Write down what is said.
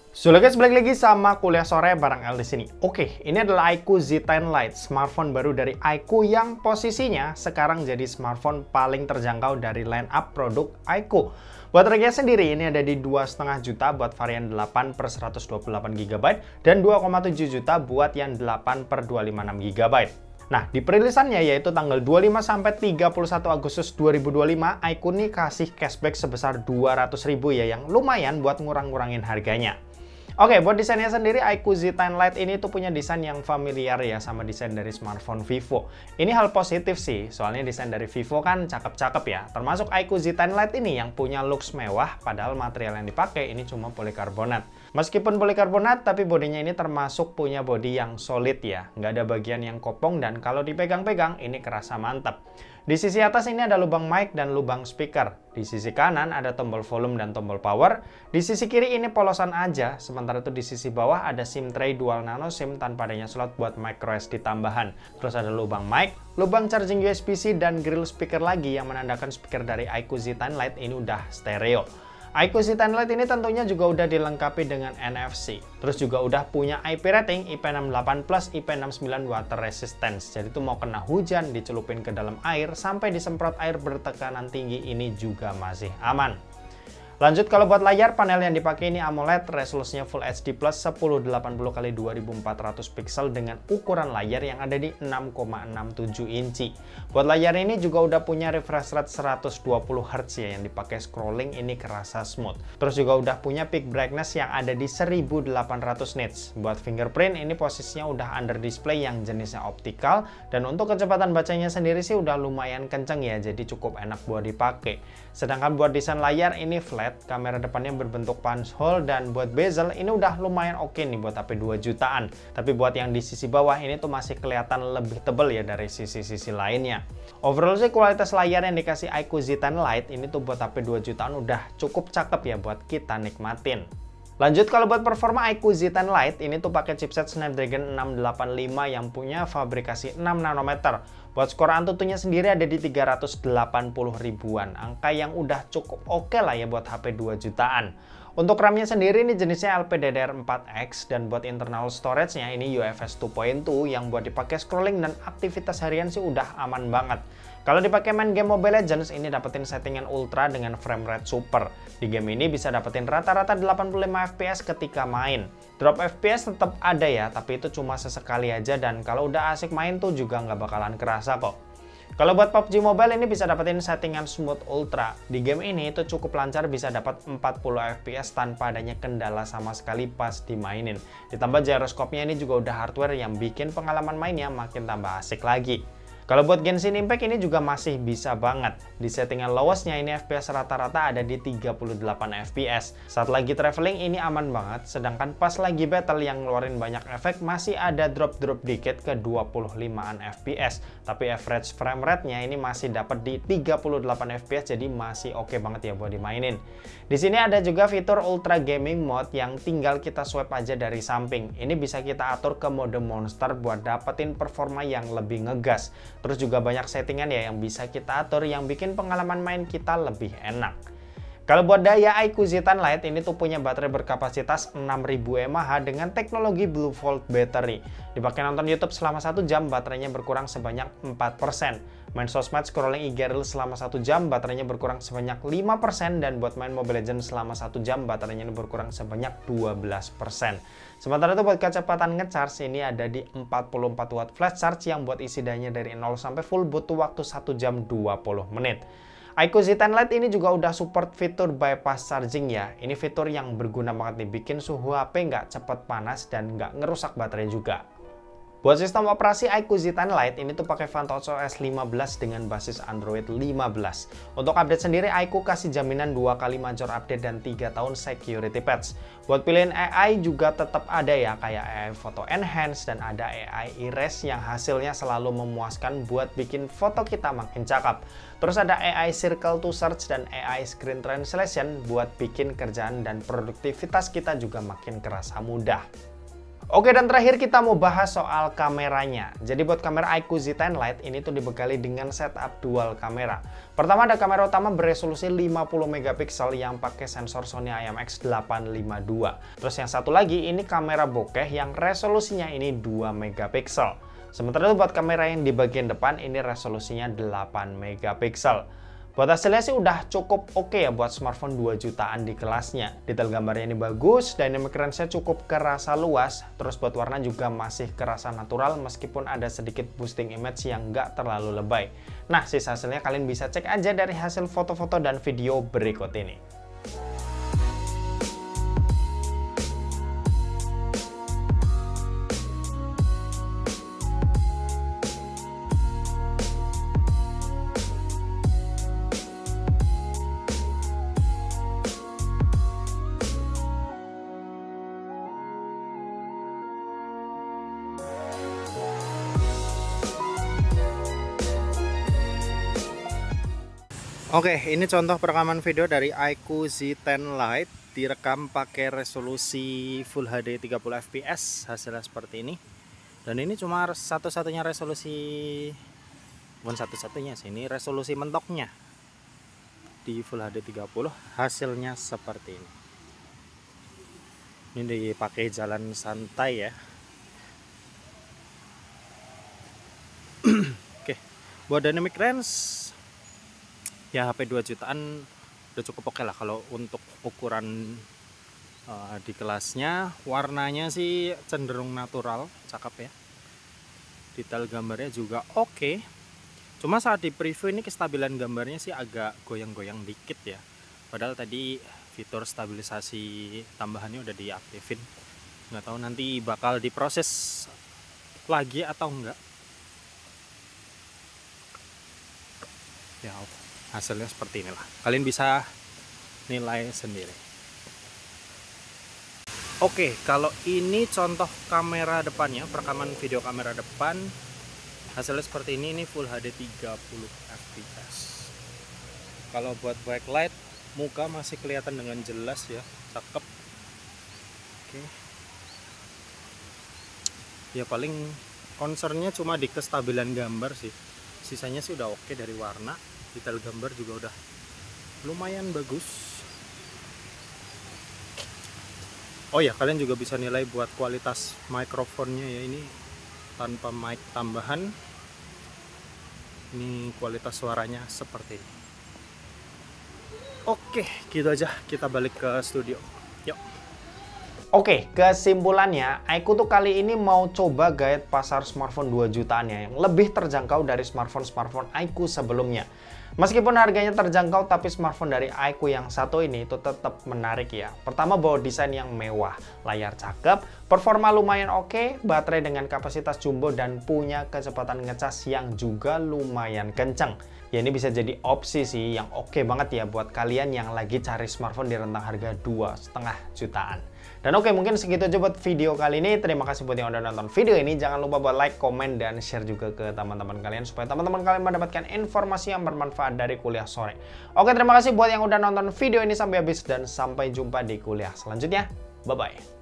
So guys, balik lagi sama kuliah sore bareng El di sini. Oke, ini adalah iQOO Z10 Lite, smartphone baru dari iQOO yang posisinya sekarang jadi smartphone paling terjangkau dari line up produk iQOO. Buat harganya sendiri ini ada di 2,5 juta buat varian 8 per 128 GB dan 2,7 juta buat yang 8 per 256 GB. Nah, di perilisannya yaitu tanggal 25 sampai 31 Agustus 2025, iQOO nih kasih cashback sebesar 200.000 ya, yang lumayan buat ngurang-ngurangin harganya. Oke, buat desainnya sendiri, iQOO Z10 Lite ini tuh punya desain yang familiar ya sama desain dari smartphone Vivo. Ini hal positif sih, soalnya desain dari Vivo kan cakep-cakep ya. Termasuk iQOO Z10 Lite ini yang punya looks mewah, padahal material yang dipakai ini cuma polikarbonat. Meskipun polikarbonat, tapi bodinya ini termasuk punya bodi yang solid ya. Nggak ada bagian yang kopong dan kalau dipegang-pegang ini kerasa mantap. Di sisi atas ini ada lubang mic dan lubang speaker. Di sisi kanan ada tombol volume dan tombol power. Di sisi kiri ini polosan aja, sementara itu di sisi bawah ada SIM tray dual nano SIM tanpa adanya slot buat microSD tambahan. Terus ada lubang mic, lubang charging USB-C dan grill speaker lagi yang menandakan speaker dari iQOO Z10 Lite ini udah stereo. iQOO Z10 Lite ini tentunya juga udah dilengkapi dengan NFC. Terus juga udah punya IP rating IP68 plus IP69 water resistance. Jadi tuh mau kena hujan, dicelupin ke dalam air, sampai disemprot air bertekanan tinggi ini juga masih aman. Lanjut, kalau buat layar, panel yang dipakai ini AMOLED, resolusinya Full HD Plus 1080x2400 pixel dengan ukuran layar yang ada di 6,67 inci. Buat layar ini juga udah punya refresh rate 120 Hz ya, yang dipakai scrolling ini kerasa smooth. Terus juga udah punya peak brightness yang ada di 1800 nits. Buat fingerprint ini posisinya udah under display yang jenisnya optikal, dan untuk kecepatan bacanya sendiri sih udah lumayan kenceng ya, jadi cukup enak buat dipakai. Sedangkan buat desain layar ini flat, kamera depannya berbentuk punch hole, dan buat bezel ini udah lumayan oke nih buat HP 2 jutaan. Tapi buat yang di sisi bawah ini tuh masih kelihatan lebih tebal ya dari sisi-sisi lainnya. Overall sih kualitas layar yang dikasih iQOO Z10 Lite ini tuh buat HP 2 jutaan udah cukup cakep ya buat kita nikmatin. Lanjut, kalau buat performa iQOO Z10 Lite ini tuh pakai chipset Snapdragon 685 yang punya fabrikasi 6 nanometer. Buat skor Antutunya sendiri ada di 380 ribuan, angka yang udah cukup oke lah ya buat HP 2 jutaan. Untuk RAM-nya sendiri ini jenisnya LPDDR4X, dan buat internal storage-nya ini UFS 2.2 yang buat dipakai scrolling dan aktivitas harian sih udah aman banget. Kalau dipakai main game Mobile Legends ini dapetin settingan ultra dengan frame rate super. Di game ini bisa dapetin rata-rata 85 fps ketika main. Drop FPS tetap ada ya, tapi itu cuma sesekali aja, dan kalau udah asik main tuh juga nggak bakalan kerasa kok. Kalau buat PUBG Mobile ini bisa dapetin settingan smooth ultra. Di game ini itu cukup lancar, bisa dapat 40 fps tanpa adanya kendala sama sekali pas dimainin. Ditambah gyroscope-nya ini juga udah hardware yang bikin pengalaman mainnya makin tambah asik lagi. Kalau buat Genshin Impact ini juga masih bisa banget. Di settingan lowest-nya ini FPS rata-rata ada di 38 fps. Saat lagi traveling ini aman banget, sedangkan pas lagi battle yang ngeluarin banyak efek masih ada drop-drop dikit ke 25an fps. Tapi average frame rate-nya ini masih dapat di 38 fps, jadi masih oke banget ya buat dimainin. Di sini ada juga fitur Ultra Gaming Mode yang tinggal kita swipe aja dari samping. Ini bisa kita atur ke mode monster buat dapetin performa yang lebih ngegas. Terus juga banyak settingan ya yang bisa kita atur yang bikin pengalaman main kita lebih enak. Kalau buat daya, iQOO Z10 Lite ini tuh punya baterai berkapasitas 6000 mAh dengan teknologi Blue Volt Battery. Dipakai nonton YouTube selama 1 jam, baterainya berkurang sebanyak 4%. Main sosmed scrolling IG Reels selama 1 jam, baterainya berkurang sebanyak 5%. Dan buat main Mobile Legends selama 1 jam, baterainya berkurang sebanyak 12%. Sementara itu buat kecepatan ngecharge ini ada di 44 watt flash charge yang buat isi dayanya dari 0 sampai full butuh waktu 1 jam 20 menit. iQOO Z10 Lite ini juga udah support fitur bypass charging ya. Ini fitur yang berguna banget nih, bikin suhu HP nggak cepet panas dan nggak ngerusak baterai juga. Buat sistem operasi iQOO Z10 Lite ini tuh pakai CentOS 15 dengan basis Android 15. Untuk update sendiri, iQOO kasih jaminan 2 kali major update dan 3 tahun security patch. Buat pilihan AI juga tetap ada ya, kayak AI Photo Enhance dan ada AI Erase yang hasilnya selalu memuaskan buat bikin foto kita makin cakep. Terus ada AI Circle to Search dan AI Screen Translation buat bikin kerjaan dan produktivitas kita juga makin kerasa mudah. Oke, dan terakhir kita mau bahas soal kameranya. Jadi buat kamera iQOO Z10 Lite ini tuh dibekali dengan setup dual kamera. Pertama ada kamera utama beresolusi 50 megapiksel yang pakai sensor Sony IMX852. Terus yang satu lagi ini kamera bokeh yang resolusinya ini 2 megapiksel. Sementara itu buat kamera yang di bagian depan ini resolusinya 8 megapiksel. Buat hasilnya sih udah cukup oke ya buat smartphone 2 jutaan di kelasnya. Detail gambarnya ini bagus, dynamic range-nya cukup kerasa luas, terus buat warna juga masih kerasa natural meskipun ada sedikit boosting image yang nggak terlalu lebay. Nah, sisa hasilnya kalian bisa cek aja dari hasil foto-foto dan video berikut ini. Oke, ini contoh perekaman video dari iQOO Z10 Lite direkam pakai resolusi Full HD 30 fps, hasilnya seperti ini. Dan ini cuma satu-satunya resolusi, bukan satu-satunya sih, ini resolusi mentoknya di Full HD 30, hasilnya seperti ini. Ini dipakai jalan santai ya. Oke, buat dynamic range ya HP 2 jutaan udah cukup oke lah kalau untuk ukuran di kelasnya. Warnanya sih cenderung natural, cakep ya. Detail gambarnya juga oke. Cuma saat di preview ini kestabilan gambarnya sih agak goyang-goyang dikit ya. Padahal tadi fitur stabilisasi tambahannya udah diaktifin. Nggak tahu nanti bakal diproses lagi atau enggak. Ya, hasilnya seperti inilah. Kalian bisa nilai sendiri. Oke, kalau ini contoh kamera depannya, perekaman video kamera depan. Hasilnya seperti ini Full HD 30 fps. Kalau buat backlight, muka masih kelihatan dengan jelas ya, cakep. Oke. Ya paling concernnya cuma di kestabilan gambar sih. Sisanya sih udah oke dari warna. Detail gambar juga udah lumayan bagus. Oh ya, kalian juga bisa nilai buat kualitas mikrofonnya ya, ini tanpa mic tambahan. Ini kualitas suaranya seperti ini. Oke, gitu aja, kita balik ke studio. Yuk. Oke, kesimpulannya, iQOO tuh kali ini mau coba gait pasar smartphone 2 jutaannya yang lebih terjangkau dari smartphone-smartphone iQOO sebelumnya. Meskipun harganya terjangkau, tapi smartphone dari iQOO yang satu ini itu tetap menarik ya. Pertama, bawa desain yang mewah, layar cakep, performa lumayan oke, baterai dengan kapasitas jumbo, dan punya kecepatan ngecas yang juga lumayan kenceng. Ya ini bisa jadi opsi sih yang oke banget ya buat kalian yang lagi cari smartphone di rentang harga 2,5 jutaan. Dan oke, mungkin segitu aja buat video kali ini. Terima kasih buat yang udah nonton video ini. Jangan lupa buat like, komen, dan share juga ke teman-teman kalian supaya teman-teman kalian mendapatkan informasi yang bermanfaat dari kuliah sore. Oke, terima kasih buat yang udah nonton video ini sampai habis dan sampai jumpa di kuliah selanjutnya. Bye-bye.